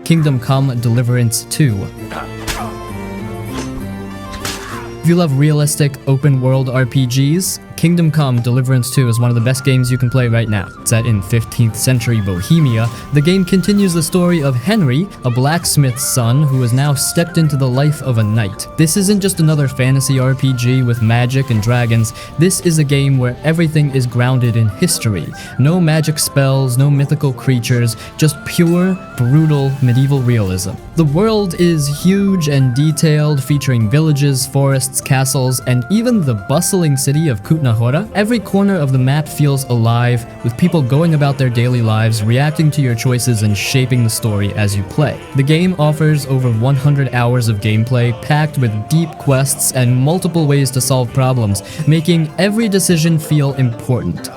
Kingdom Come: Deliverance 2. If you love realistic, open-world RPGs, Kingdom Come: Deliverance 2 is one of the best games you can play right now. Set in 15th century Bohemia, the game continues the story of Henry, a blacksmith's son who has now stepped into the life of a knight. This isn't just another fantasy RPG with magic and dragons. This is a game where everything is grounded in history. No magic spells, no mythical creatures, just pure, brutal medieval realism. The world is huge and detailed, featuring villages, forests, castles, and even the bustling city of Kutnahora. Every corner of the map feels alive, with people going about their daily lives, reacting to your choices and shaping the story as you play. The game offers over 100 hours of gameplay, packed with deep quests and multiple ways to solve problems, making every decision feel important.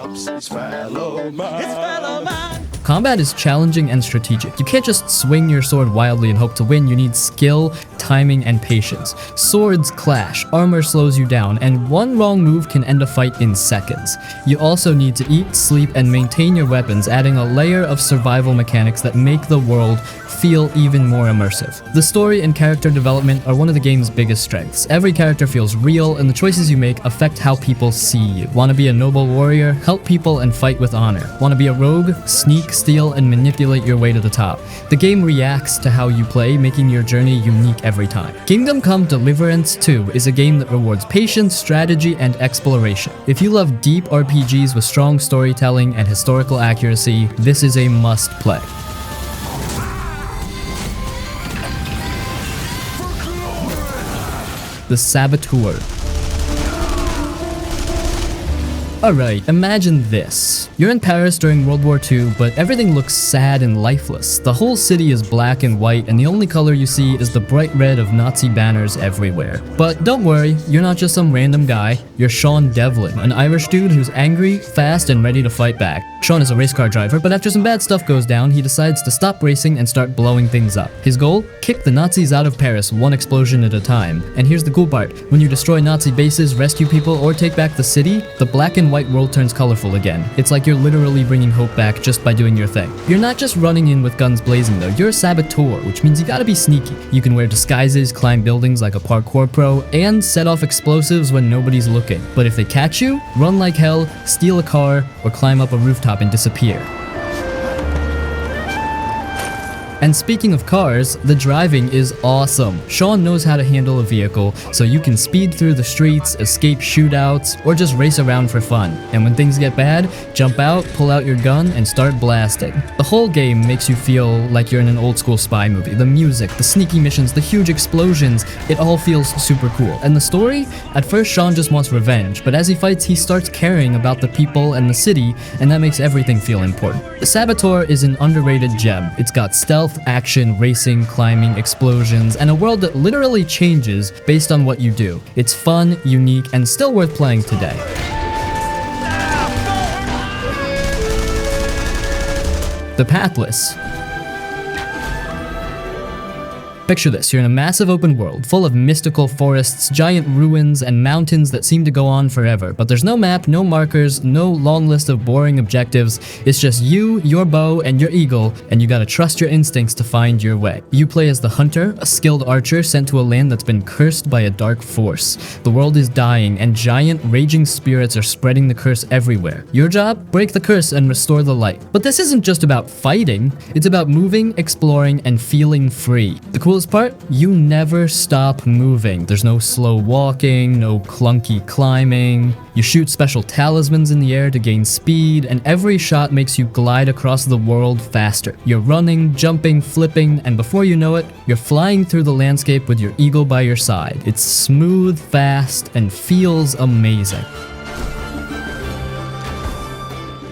Combat is challenging and strategic. You can't just swing your sword wildly and hope to win. You need skill, timing, and patience. Swords clash, armor slows you down, and one wrong move can end a fight in seconds. You also need to eat, sleep, and maintain your weapons, adding a layer of survival mechanics that make the world feel even more immersive. The story and character development are one of the game's biggest strengths. Every character feels real, and the choices you make affect how people see you. Want to be a noble warrior? Help people and fight with honor. Want to be a rogue? Sneak, steal, and manipulate your way to the top. The game reacts to how you play, making your journey unique every time. Kingdom Come: Deliverance 2 is a game that rewards patience, strategy, and exploration. If you love deep RPGs with strong storytelling and historical accuracy, this is a must-play. The Saboteur. Alright, imagine this. You're in Paris during World War II, but everything looks sad and lifeless. The whole city is black and white, and the only color you see is the bright red of Nazi banners everywhere. But don't worry, you're not just some random guy. You're Sean Devlin, an Irish dude who's angry, fast, and ready to fight back. Sean is a race car driver, but after some bad stuff goes down, he decides to stop racing and start blowing things up. His goal? Kick the Nazis out of Paris one explosion at a time. And here's the cool part. When you destroy Nazi bases, rescue people, or take back the city, the black and white world turns colorful again. It's like you're literally bringing hope back just by doing your thing. You're not just running in with guns blazing though, you're a saboteur, which means you gotta be sneaky. You can wear disguises, climb buildings like a parkour pro, and set off explosives when nobody's looking. But if they catch you, run like hell, steal a car, or climb up a rooftop and disappear. And speaking of cars, the driving is awesome. Sean knows how to handle a vehicle, so you can speed through the streets, escape shootouts, or just race around for fun. And when things get bad, jump out, pull out your gun, and start blasting. The whole game makes you feel like you're in an old school spy movie. The music, the sneaky missions, the huge explosions, it all feels super cool. And the story? At first Sean just wants revenge, but as he fights he starts caring about the people and the city, and that makes everything feel important. The Saboteur is an underrated gem. It's got stealth, action, racing, climbing, explosions, and a world that literally changes based on what you do. It's fun, unique, and still worth playing today. The Pathless. Picture this, you're in a massive open world, full of mystical forests, giant ruins, and mountains that seem to go on forever. But there's no map, no markers, no long list of boring objectives. It's just you, your bow, and your eagle, and you gotta trust your instincts to find your way. You play as the Hunter, a skilled archer sent to a land that's been cursed by a dark force. The world is dying, and giant, raging spirits are spreading the curse everywhere. Your job? Break the curse and restore the light. But this isn't just about fighting, it's about moving, exploring, and feeling free. The coolest part? You never stop moving. There's no slow walking, no clunky climbing. You shoot special talismans in the air to gain speed, and every shot makes you glide across the world faster. You're running, jumping, flipping, and before you know it, you're flying through the landscape with your eagle by your side. It's smooth, fast, and feels amazing.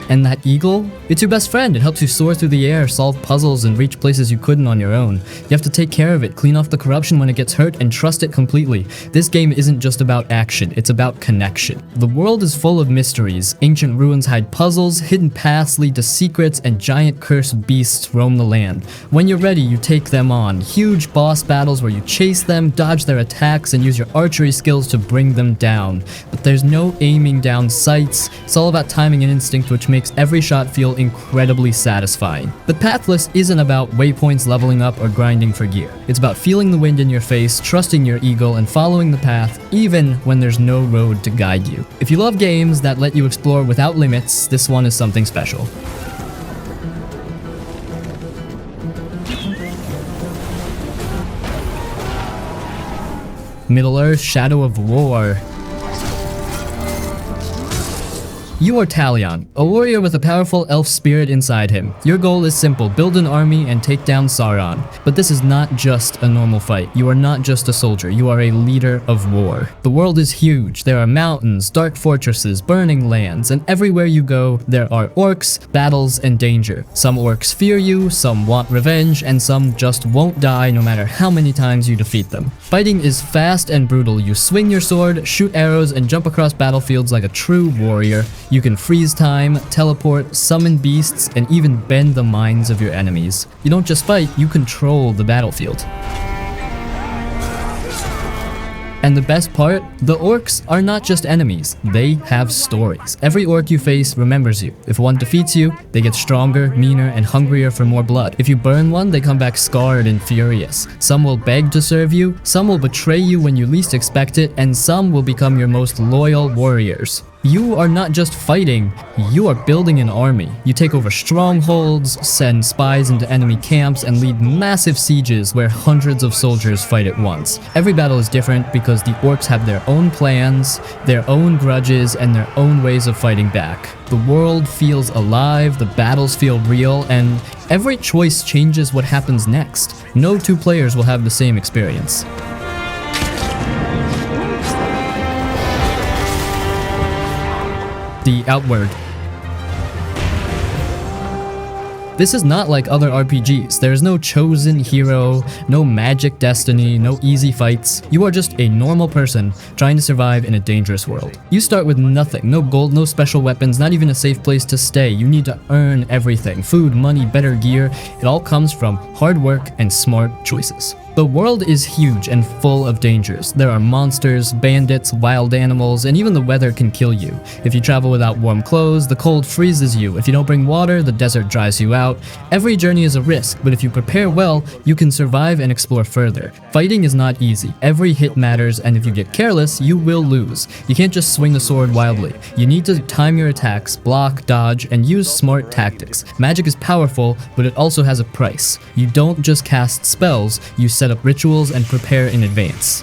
And that eagle? It's your best friend. It helps you soar through the air, solve puzzles, and reach places you couldn't on your own. You have to take care of it, clean off the corruption when it gets hurt, and trust it completely. This game isn't just about action, it's about connection. The world is full of mysteries. Ancient ruins hide puzzles, hidden paths lead to secrets, and giant cursed beasts roam the land. When you're ready, you take them on. Huge boss battles where you chase them, dodge their attacks, and use your archery skills to bring them down. But there's no aiming down sights. It's all about timing and instinct, which makes makes every shot feel incredibly satisfying. But Pathless isn't about waypoints, leveling up, or grinding for gear. It's about feeling the wind in your face, trusting your eagle, and following the path even when there's no road to guide you. If you love games that let you explore without limits, this one is something special. Middle-earth: Shadow of War. You are Talion, a warrior with a powerful elf spirit inside him. Your goal is simple: build an army and take down Sauron. But this is not just a normal fight. You are not just a soldier, you are a leader of war. The world is huge. There are mountains, dark fortresses, burning lands, and everywhere you go, there are orcs, battles, and danger. Some orcs fear you, some want revenge, and some just won't die no matter how many times you defeat them. Fighting is fast and brutal. You swing your sword, shoot arrows, and jump across battlefields like a true warrior. You can freeze time, teleport, summon beasts, and even bend the minds of your enemies. You don't just fight, you control the battlefield. And the best part? The orcs are not just enemies, they have stories. Every orc you face remembers you. If one defeats you, they get stronger, meaner, and hungrier for more blood. If you burn one, they come back scarred and furious. Some will beg to serve you, some will betray you when you least expect it, and some will become your most loyal warriors. You are not just fighting, you are building an army. You take over strongholds, send spies into enemy camps, and lead massive sieges where hundreds of soldiers fight at once. Every battle is different because the orcs have their own plans, their own grudges, and their own ways of fighting back. The world feels alive, the battles feel real, and every choice changes what happens next. No two players will have the same experience. The Outward. This is not like other RPGs. There is no chosen hero, no magic destiny, no easy fights. You are just a normal person trying to survive in a dangerous world. You start with nothing, no gold, no special weapons, not even a safe place to stay. You need to earn everything: food, money, better gear. It all comes from hard work and smart choices. The world is huge and full of dangers. There are monsters, bandits, wild animals, and even the weather can kill you. If you travel without warm clothes, the cold freezes you. If you don't bring water, the desert dries you out. Every journey is a risk, but if you prepare well, you can survive and explore further. Fighting is not easy. Every hit matters, and if you get careless, you will lose. You can't just swing the sword wildly. You need to time your attacks, block, dodge, and use smart tactics. Magic is powerful, but it also has a price. You don't just cast spells, you set up rituals and prepare in advance.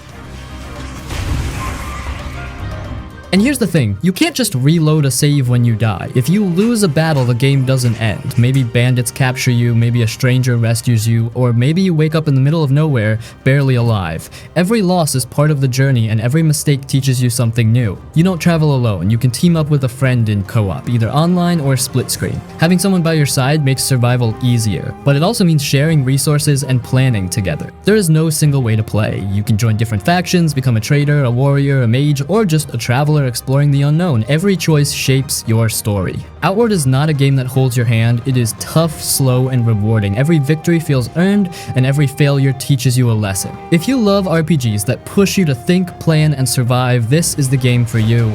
And here's the thing, you can't just reload a save when you die. If you lose a battle, the game doesn't end. Maybe bandits capture you, maybe a stranger rescues you, or maybe you wake up in the middle of nowhere, barely alive. Every loss is part of the journey, and every mistake teaches you something new. You don't travel alone, you can team up with a friend in co-op, either online or split screen. Having someone by your side makes survival easier, but it also means sharing resources and planning together. There is no single way to play. You can join different factions, become a trader, a warrior, a mage, or just a traveler exploring the unknown. Every choice shapes your story. Outward is not a game that holds your hand. It is tough, slow, and rewarding. Every victory feels earned, and every failure teaches you a lesson. If you love RPGs that push you to think, plan, and survive, this is the game for you.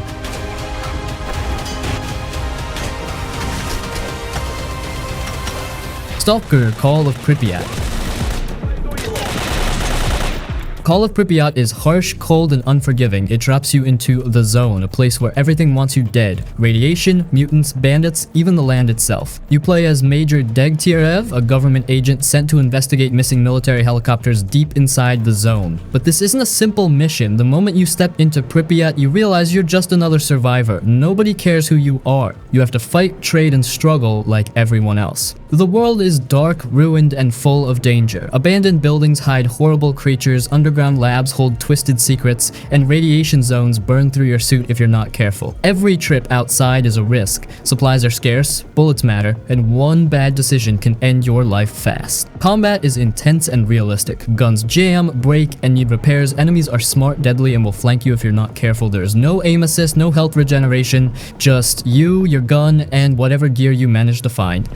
Stalker: Call of Pripyat. Call of Pripyat is harsh, cold, and unforgiving. It drops you into the zone, a place where everything wants you dead. Radiation, mutants, bandits, even the land itself. You play as Major Degtyarev, a government agent sent to investigate missing military helicopters deep inside the zone. But this isn't a simple mission. The moment you step into Pripyat, you realize you're just another survivor. Nobody cares who you are. You have to fight, trade, and struggle like everyone else. The world is dark, ruined, and full of danger. Abandoned buildings hide horrible creatures, underground labs hold twisted secrets, and radiation zones burn through your suit if you're not careful. Every trip outside is a risk. Supplies are scarce, bullets matter, and one bad decision can end your life fast. Combat is intense and realistic. Guns jam, break, and need repairs. Enemies are smart, deadly, and will flank you if you're not careful. There's no aim assist, no health regeneration, just you, your gun, and whatever gear you manage to find.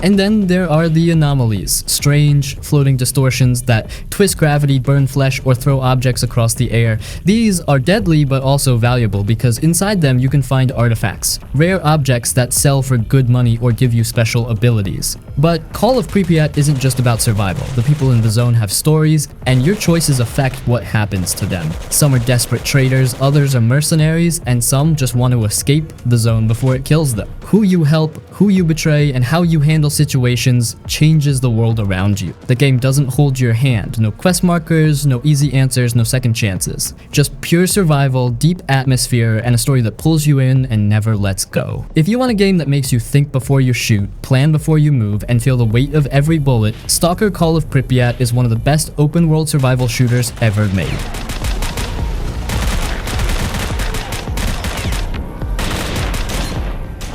And then there are the anomalies, strange, floating distortions that twist gravity, burn flesh, or throw objects across the air. These are deadly but also valuable because inside them you can find artifacts, rare objects that sell for good money or give you special abilities. But Call of Pripyat isn't just about survival. The people in the zone have stories, and your choices affect what happens to them. Some are desperate traders, others are mercenaries, and some just want to escape the zone before it kills them. Who you help, who you betray, and how you handle situations changes the world around you. The game doesn't hold your hand. No quest markers, no easy answers, no second chances. Just pure survival, deep atmosphere, and a story that pulls you in and never lets go. If you want a game that makes you think before you shoot, plan before you move, and feel the weight of every bullet, Stalker Call of Pripyat is one of the best open-world survival shooters ever made.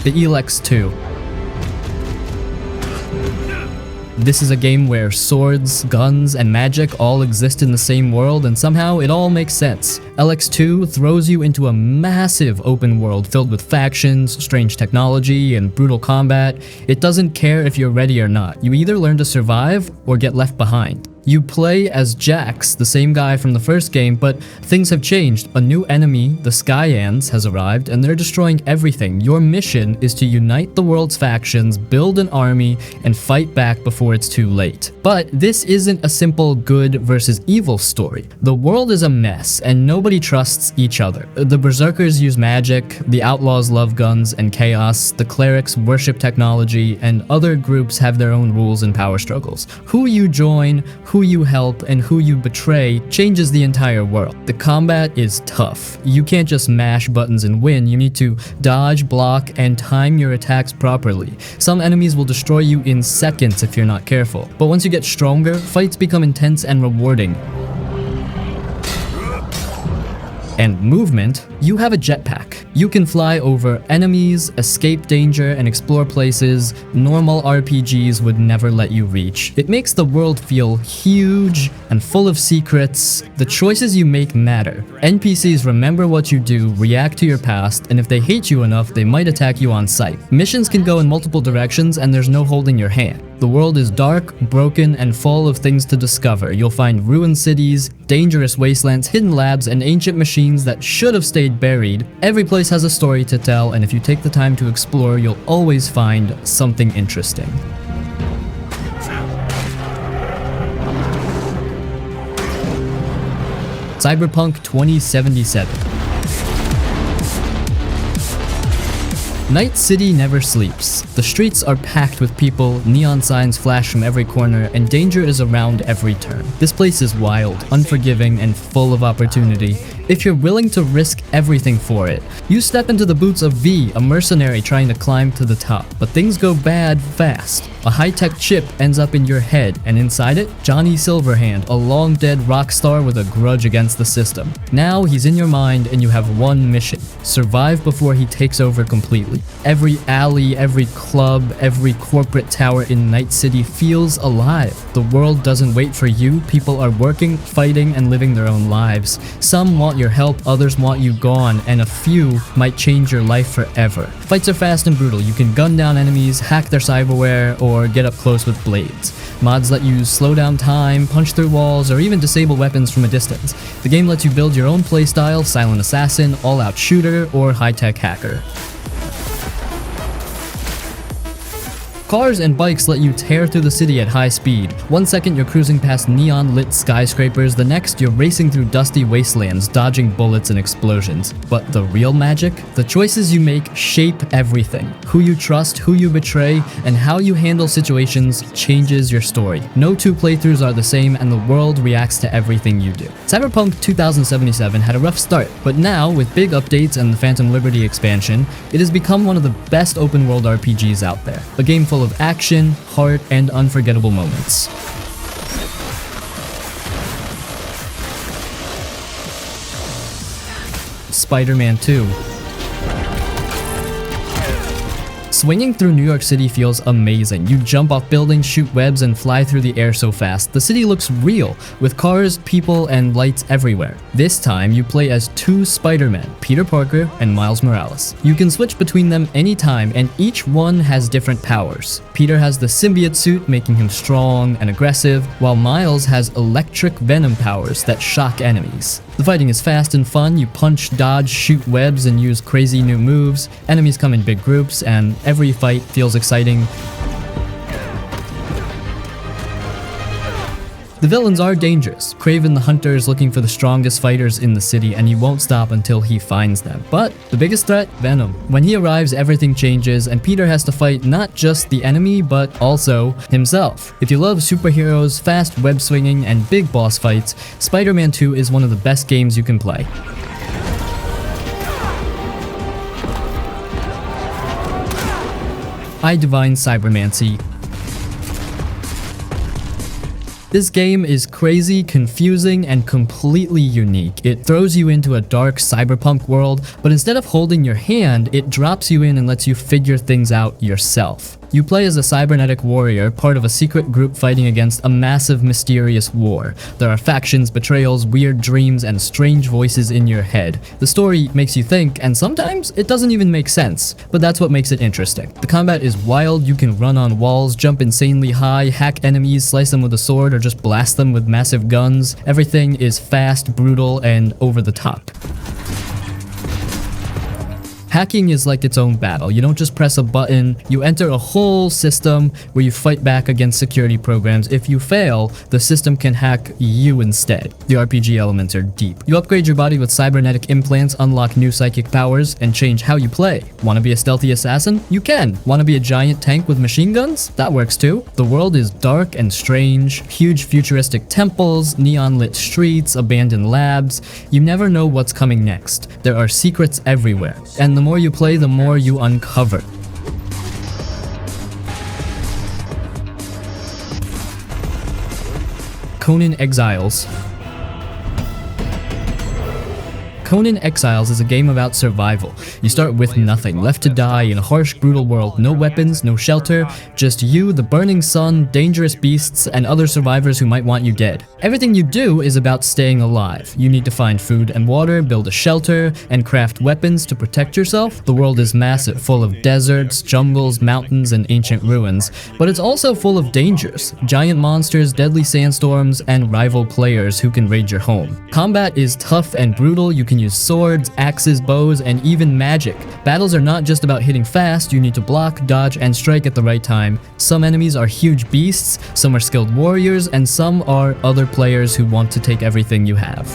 The Elex 2. This is a game where swords, guns, and magic all exist in the same world, and somehow it all makes sense. LX2 throws you into a massive open world filled with factions, strange technology, and brutal combat. It doesn't care if you're ready or not. You either learn to survive or get left behind. You play as Jax, the same guy from the first game, but things have changed. A new enemy, the Skyans, has arrived, and they're destroying everything. Your mission is to unite the world's factions, build an army, and fight back before it's too late. But this isn't a simple good versus evil story. The world is a mess, and nobody trusts each other. The Berserkers use magic, the Outlaws love guns and chaos, the Clerics worship technology, and other groups have their own rules and power struggles. Who you join, who you help, and who you betray changes the entire world. The combat is tough. You can't just mash buttons and win. You need to dodge, block, and time your attacks properly. Some enemies will destroy you in seconds if you're not careful. But once you get stronger, fights become intense and rewarding. And movement, you have a jetpack. You can fly over enemies, escape danger, and explore places normal RPGs would never let you reach. It makes the world feel huge and full of secrets. The choices you make matter. NPCs remember what you do, react to your past, and if they hate you enough, they might attack you on sight. Missions can go in multiple directions, and there's no holding your hand. The world is dark, broken, and full of things to discover. You'll find ruined cities, dangerous wastelands, hidden labs, and ancient machines that should have stayed buried. Every place has a story to tell, and if you take the time to explore, you'll always find something interesting. Cyberpunk 2077. Night City never sleeps. The streets are packed with people, neon signs flash from every corner, and danger is around every turn. This place is wild, unforgiving, and full of opportunity. If you're willing to risk everything for it, you step into the boots of V, a mercenary trying to climb to the top. But things go bad fast. A high-tech chip ends up in your head, and inside it, Johnny Silverhand, a long-dead rock star with a grudge against the system. Now he's in your mind, and you have one mission: survive before he takes over completely. Every alley, every club, every corporate tower in Night City feels alive. The world doesn't wait for you. People are working, fighting, and living their own lives. Some want your help, others want you gone, and a few might change your life forever. Fights are fast and brutal. You can gun down enemies, hack their cyberware, or get up close with blades. Mods let you slow down time, punch through walls, or even disable weapons from a distance. The game lets you build your own playstyle: silent assassin, all-out shooter, or high-tech hacker. Cars and bikes let you tear through the city at high speed. One second you're cruising past neon-lit skyscrapers, the next you're racing through dusty wastelands, dodging bullets and explosions. But the real magic? The choices you make shape everything. Who you trust, who you betray, and how you handle situations changes your story. No two playthroughs are the same, and the world reacts to everything you do. Cyberpunk 2077 had a rough start, but now, with big updates and the Phantom Liberty expansion, it has become one of the best open-world RPGs out there. A game full of action, heart, and unforgettable moments. Spider-Man 2. Swinging through New York City feels amazing. You jump off buildings, shoot webs, and fly through the air so fast. The city looks real, with cars, people, and lights everywhere. This time, you play as two Spider-Men, Peter Parker and Miles Morales. You can switch between them anytime, and each one has different powers. Peter has the symbiote suit, making him strong and aggressive, while Miles has electric venom powers that shock enemies. The fighting is fast and fun. You punch, dodge, shoot webs, and use crazy new moves. Enemies come in big groups, and every fight feels exciting. The villains are dangerous. Kraven the Hunter is looking for the strongest fighters in the city, and he won't stop until he finds them. But the biggest threat? Venom. When he arrives, everything changes, and Peter has to fight not just the enemy, but also himself. If you love superheroes, fast web swinging, and big boss fights, Spider-Man 2 is one of the best games you can play. I divine cybermancy. This game is crazy, confusing, and completely unique. It throws you into a dark cyberpunk world, but instead of holding your hand, it drops you in and lets you figure things out yourself. You play as a cybernetic warrior, part of a secret group fighting against a massive, mysterious war. There are factions, betrayals, weird dreams, and strange voices in your head. The story makes you think, and sometimes it doesn't even make sense, but that's what makes it interesting. The combat is wild. You can run on walls, jump insanely high, hack enemies, slice them with a sword, or just blast them with massive guns. Everything is fast, brutal, and over the top. Hacking is like its own battle. You don't just press a button, you enter a whole system where you fight back against security programs. If you fail, the system can hack you instead. The RPG elements are deep. You upgrade your body with cybernetic implants, unlock new psychic powers, and change how you play. Want to be a stealthy assassin? You can. Want to be a giant tank with machine guns? That works too. The world is dark and strange. Huge futuristic temples, neon-lit streets, abandoned labs. You never know what's coming next. There are secrets everywhere. And the more you play, the more you uncover. Conan Exiles. Conan Exiles is a game about survival. You start with nothing, left to die in a harsh, brutal world. No weapons, no shelter, just you, the burning sun, dangerous beasts, and other survivors who might want you dead. Everything you do is about staying alive. You need to find food and water, build a shelter, and craft weapons to protect yourself. The world is massive, full of deserts, jungles, mountains, and ancient ruins, but it's also full of dangers. Giant monsters, deadly sandstorms, and rival players who can raid your home. Combat is tough and brutal. You can use swords, axes, bows, and even magic. Battles are not just about hitting fast. You need to block, dodge, and strike at the right time. Some enemies are huge beasts, some are skilled warriors, and some are other players who want to take everything you have.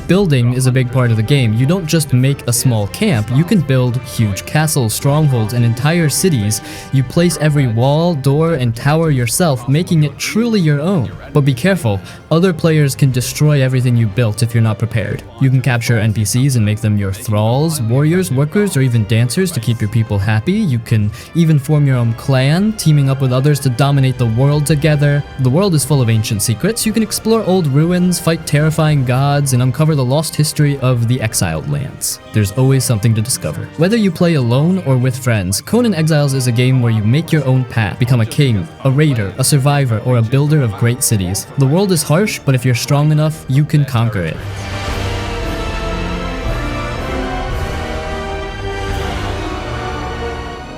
Building is a big part of the game. You don't just make a small camp, you can build huge castles, strongholds, and entire cities. You place every wall, door, and tower yourself, making it truly your own. But be careful, other players can destroy everything you built if you're not prepared. You can capture NPCs and make them your thralls, warriors, workers, or even dancers to keep your people happy. You can even form your own clan, teaming up with others to dominate the world together. The world is full of ancient secrets. You can explore old ruins, fight terrifying gods, and uncover the lost history of the exiled lands. There's always something to discover. Whether you play alone or with friends, Conan Exiles is a game where you make your own path, become a king, a raider, a survivor, or a builder of great cities. The world is harsh, but if you're strong enough, you can conquer it.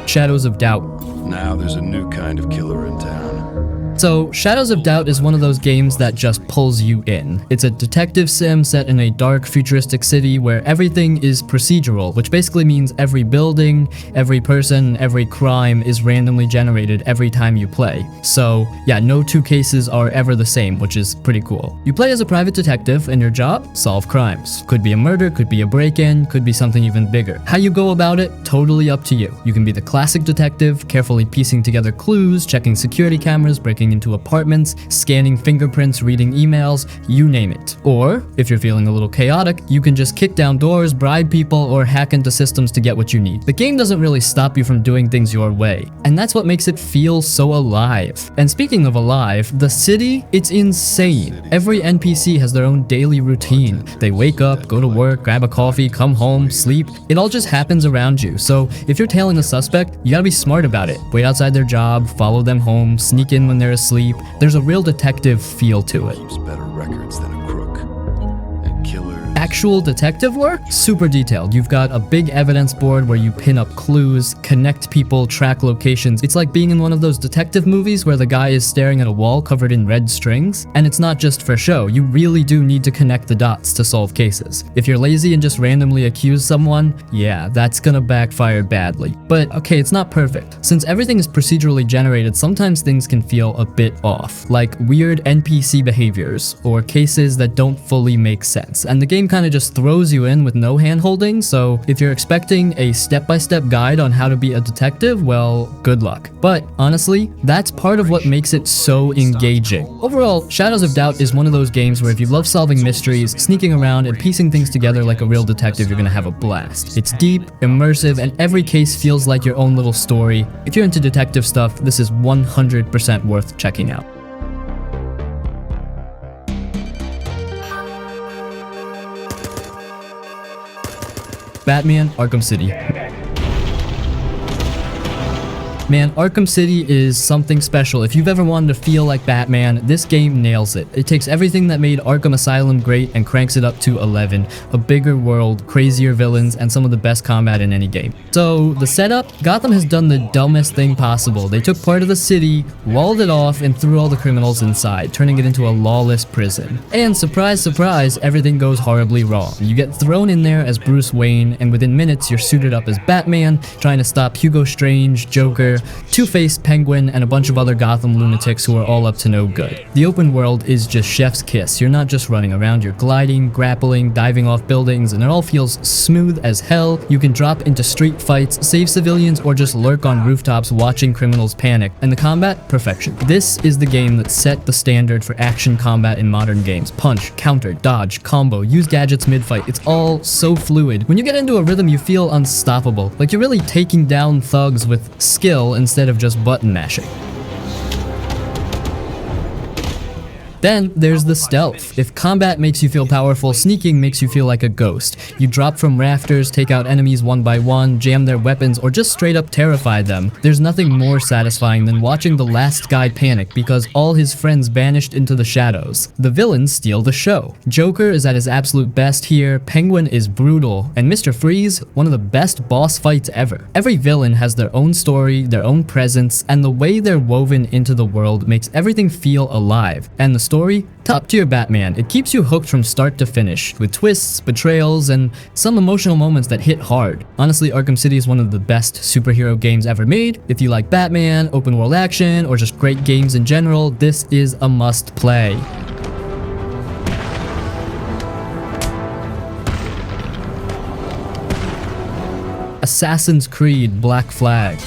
Shadows of Doubt. Now there's a new kind of killer in town. So, Shadows of Doubt is one of those games that just pulls you in. It's a detective sim set in a dark, futuristic city where everything is procedural, which basically means every building, every person, every crime is randomly generated every time you play. So, yeah, no two cases are ever the same, which is pretty cool. You play as a private detective, and your job? Solve crimes. Could be a murder, could be a break-in, could be something even bigger. How you go about it? Totally up to you. You can be the classic detective, carefully piecing together clues, checking security cameras, breaking breaking into apartments, scanning fingerprints, reading emails, you name it. Or, if you're feeling a little chaotic, you can just kick down doors, bribe people, or hack into systems to get what you need. The game doesn't really stop you from doing things your way, and that's what makes it feel so alive. And speaking of alive, the city, it's insane. Every NPC has their own daily routine. They wake up, go to work, grab a coffee, come home, sleep. It all just happens around you. So if you're tailing a suspect, you gotta be smart about it. Wait outside their job, follow them home, sneak in when they're asleep. There's a real detective feel to it. Keeps better records than a crook. And killers. Actual detective work? Super detailed. You've got a big evidence board where you pin up clues, connect people, track locations. It's like being in one of those detective movies where the guy is staring at a wall covered in red strings. And it's not just for show. You really do need to connect the dots to solve cases. If you're lazy and just randomly accuse someone, yeah, that's gonna backfire badly. But okay, it's not perfect. Since everything is procedurally generated, sometimes things can feel a bit off, like weird NPC behaviors or cases that don't fully make sense. And the game kind of just throws you in with no hand-holding, so if you're expecting a step-by-step guide on how to be a detective, well, good luck. But honestly, that's part of what makes it so engaging. Overall, Shadows of Doubt is one of those games where if you love solving mysteries, sneaking around, and piecing things together like a real detective, you're gonna have a blast. It's deep, immersive, and every case feels like your own little story. If you're into detective stuff, this is 100% worth checking out. Batman Arkham City. Man, Arkham City is something special. If you've ever wanted to feel like Batman, this game nails it. It takes everything that made Arkham Asylum great and cranks it up to 11. A bigger world, crazier villains, and some of the best combat in any game. So, the setup? Gotham has done the dumbest thing possible. They took part of the city, walled it off, and threw all the criminals inside, turning it into a lawless prison. And surprise, surprise, everything goes horribly wrong. You get thrown in there as Bruce Wayne, and within minutes you're suited up as Batman, trying to stop Hugo Strange, Joker, Two-Face, Penguin, and a bunch of other Gotham lunatics who are all up to no good. The open world is just chef's kiss. You're not just running around, you're gliding, grappling, diving off buildings, and it all feels smooth as hell. You can drop into street fights, save civilians, or just lurk on rooftops watching criminals panic. And the combat? Perfection. This is the game that set the standard for action combat in modern games. Punch, counter, dodge, combo, use gadgets mid-fight. It's all so fluid. When you get into a rhythm, you feel unstoppable. Like you're really taking down thugs with skill instead of just button mashing. Then there's the stealth. If combat makes you feel powerful, sneaking makes you feel like a ghost. You drop from rafters, take out enemies one by one, jam their weapons, or just straight up terrify them. There's nothing more satisfying than watching the last guy panic because all his friends vanished into the shadows. The villains steal the show. Joker is at his absolute best here, Penguin is brutal, and Mr. Freeze, one of the best boss fights ever. Every villain has their own story, their own presence, and the way they're woven into the world makes everything feel alive. And the story? Top tier Batman. It keeps you hooked from start to finish, with twists, betrayals, and some emotional moments that hit hard. Honestly, Arkham City is one of the best superhero games ever made. If you like Batman, open world action, or just great games in general, this is a must play. Assassin's Creed Black Flag.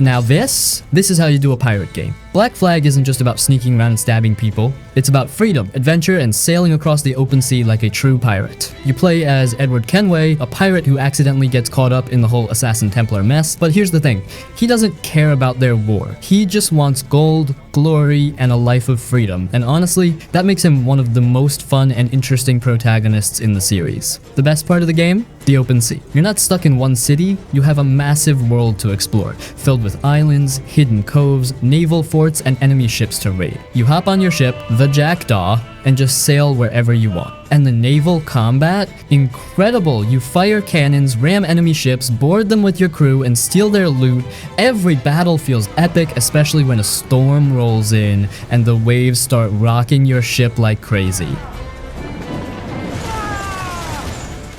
Now this is how you do a pirate game. Black Flag isn't just about sneaking around and stabbing people. It's about freedom, adventure, and sailing across the open sea like a true pirate. You play as Edward Kenway, a pirate who accidentally gets caught up in the whole Assassin Templar mess, but here's the thing, he doesn't care about their war. He just wants gold, glory, and a life of freedom, and honestly, that makes him one of the most fun and interesting protagonists in the series. The best part of the game? The open sea. You're not stuck in one city, you have a massive world to explore, filled with islands, hidden coves, naval forts, and enemy ships to raid. You hop on your ship, the Jackdaw, and just sail wherever you want. And the naval combat? Incredible! You fire cannons, ram enemy ships, board them with your crew, and steal their loot. Every battle feels epic, especially when a storm rolls in and the waves start rocking your ship like crazy.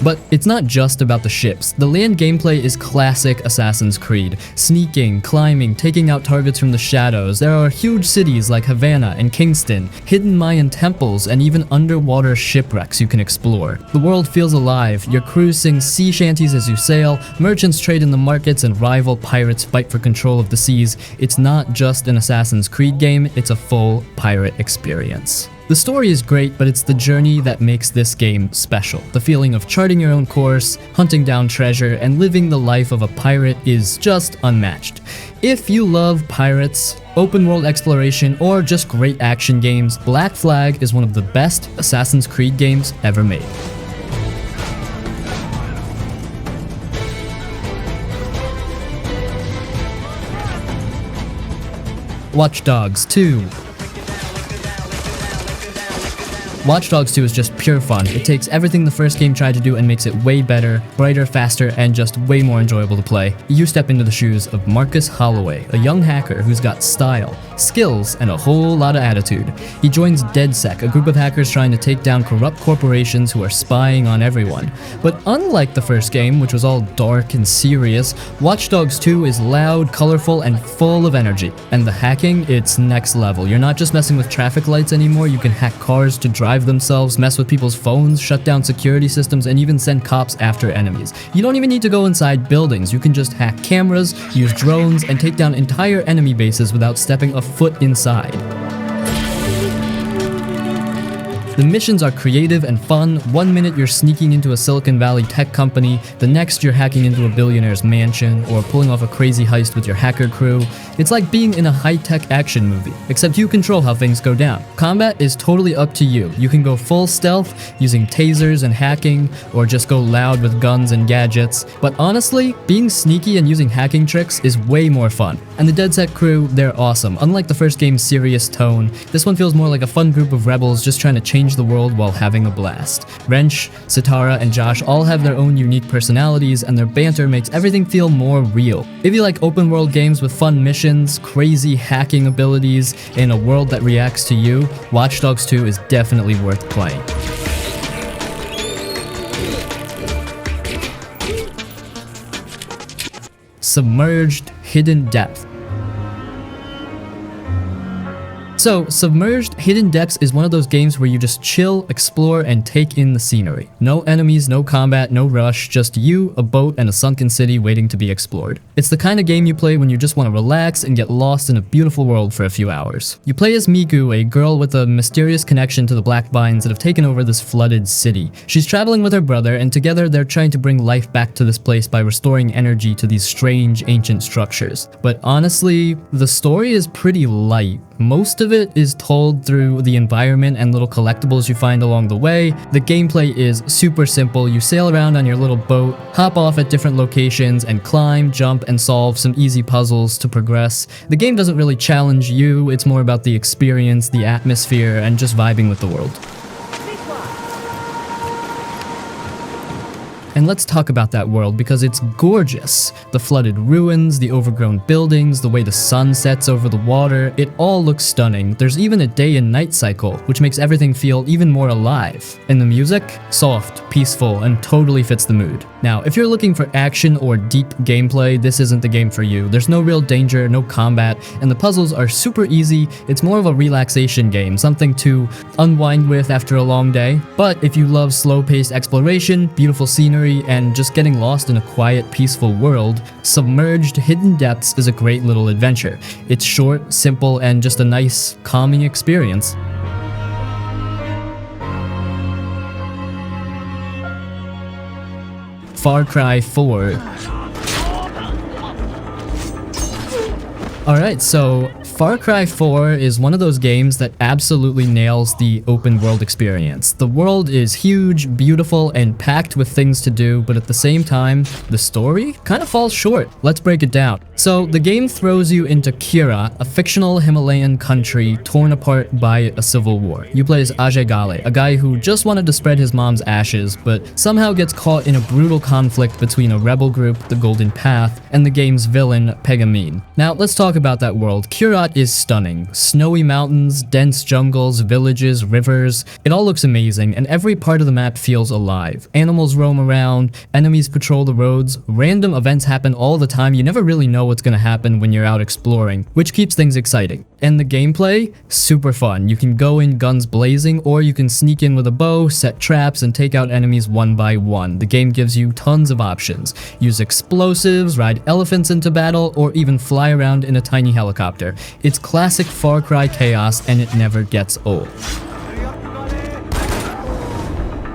But it's not just about the ships. The land gameplay is classic Assassin's Creed. Sneaking, climbing, taking out targets from the shadows. There are huge cities like Havana and Kingston, hidden Mayan temples, and even underwater shipwrecks you can explore. The world feels alive. Your crews sing sea shanties as you sail, merchants trade in the markets, and rival pirates fight for control of the seas. It's not just an Assassin's Creed game, it's a full pirate experience. The story is great, but it's the journey that makes this game special. The feeling of charting your own course, hunting down treasure, and living the life of a pirate is just unmatched. If you love pirates, open world exploration, or just great action games, Black Flag is one of the best Assassin's Creed games ever made. Watch Dogs 2. Watch Dogs 2 is just pure fun. It takes everything the first game tried to do and makes it way better, brighter, faster, and just way more enjoyable to play. You step into the shoes of Marcus Holloway, a young hacker who's got style, skills, and a whole lot of attitude. He joins DedSec, a group of hackers trying to take down corrupt corporations who are spying on everyone. But unlike the first game, which was all dark and serious, Watch Dogs 2 is loud, colorful, and full of energy. And the hacking, it's next level. You're not just messing with traffic lights anymore, you can hack cars to drive themselves, mess with people's phones, shut down security systems, and even send cops after enemies. You don't even need to go inside buildings. You can just hack cameras, use drones, and take down entire enemy bases without stepping a foot inside. The missions are creative and fun. One minute you're sneaking into a Silicon Valley tech company, the next you're hacking into a billionaire's mansion, or pulling off a crazy heist with your hacker crew. It's like being in a high-tech action movie, except you control how things go down. Combat is totally up to you. You can go full stealth, using tasers and hacking, or just go loud with guns and gadgets. But honestly, being sneaky and using hacking tricks is way more fun. And the DedSec crew, they're awesome. Unlike the first game's serious tone, this one feels more like a fun group of rebels just trying to change the world while having a blast. Wrench, Sitara, and Josh all have their own unique personalities, and their banter makes everything feel more real. If you like open world games with fun missions, crazy hacking abilities, and a world that reacts to you, Watch Dogs 2 is definitely worth playing. Submerged Hidden Depth. So, Submerged Hidden Depths is one of those games where you just chill, explore, and take in the scenery. No enemies, no combat, no rush, just you, a boat, and a sunken city waiting to be explored. It's the kind of game you play when you just want to relax and get lost in a beautiful world for a few hours. You play as Miku, a girl with a mysterious connection to the black vines that have taken over this flooded city. She's traveling with her brother, and together they're trying to bring life back to this place by restoring energy to these strange, ancient structures. But honestly, the story is pretty light. Most of it is told through the environment and little collectibles you find along the way. The gameplay is super simple. You sail around on your little boat, hop off at different locations, and climb, jump, and solve some easy puzzles to progress. The game doesn't really challenge you, it's more about the experience, the atmosphere, and just vibing with the world. And let's talk about that world because it's gorgeous. The flooded ruins, the overgrown buildings, the way the sun sets over the water, it all looks stunning. There's even a day and night cycle, which makes everything feel even more alive. And the music? Soft, peaceful, and totally fits the mood. Now, if you're looking for action or deep gameplay, this isn't the game for you. There's no real danger, no combat, and the puzzles are super easy. It's more of a relaxation game, something to unwind with after a long day. But if you love slow-paced exploration, beautiful scenery, and just getting lost in a quiet, peaceful world, Submerged Hidden Depths is a great little adventure. It's short, simple, and just a nice, calming experience. Far Cry 4. Alright, so Far Cry 4 is one of those games that absolutely nails the open world experience. The world is huge, beautiful, and packed with things to do, but at the same time, the story kind of falls short. Let's break it down. So, the game throws you into Kira, a fictional Himalayan country torn apart by a civil war. You play as Ajay Ghale, a guy who just wanted to spread his mom's ashes, but somehow gets caught in a brutal conflict between a rebel group, the Golden Path, and the game's villain, Pegamine. Now, let's talk about that world. Kyrat shot is stunning. Snowy mountains, dense jungles, villages, rivers. It all looks amazing, and every part of the map feels alive. Animals roam around, enemies patrol the roads, random events happen all the time. You never really know what's gonna happen when you're out exploring, which keeps things exciting. And the gameplay? Super fun. You can go in guns blazing, or you can sneak in with a bow, set traps, and take out enemies one by one. The game gives you tons of options. Use explosives, ride elephants into battle, or even fly around in a tiny helicopter. It's classic Far Cry chaos, and it never gets old.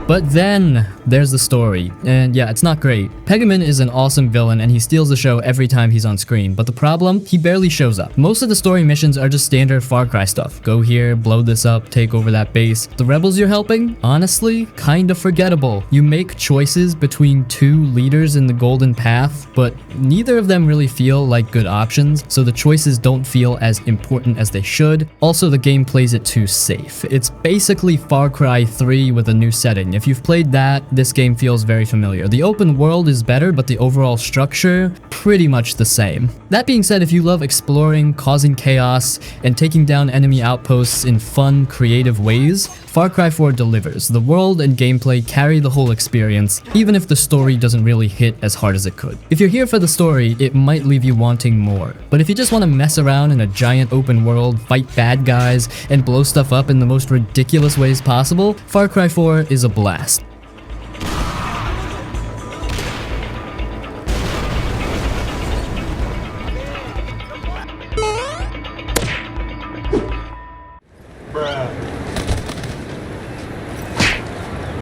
But then, there's the story, and yeah, it's not great. Pegamin is an awesome villain and he steals the show every time he's on screen, but the problem? He barely shows up. Most of the story missions are just standard Far Cry stuff. Go here, blow this up, take over that base. The rebels you're helping? Honestly, kinda forgettable. You make choices between two leaders in the Golden Path, but neither of them really feel like good options, so the choices don't feel as important as they should. Also, the game plays it too safe. It's basically Far Cry 3 with a new setting. If you've played that, this game feels very familiar. The open world is better, but the overall structure, pretty much the same. That being said, if you love exploring, causing chaos, and taking down enemy outposts in fun, creative ways, Far Cry 4 delivers. The world and gameplay carry the whole experience, even if the story doesn't really hit as hard as it could. If you're here for the story, it might leave you wanting more. But if you just want to mess around in a giant open world, fight bad guys, and blow stuff up in the most ridiculous ways possible, Far Cry 4 is a blast.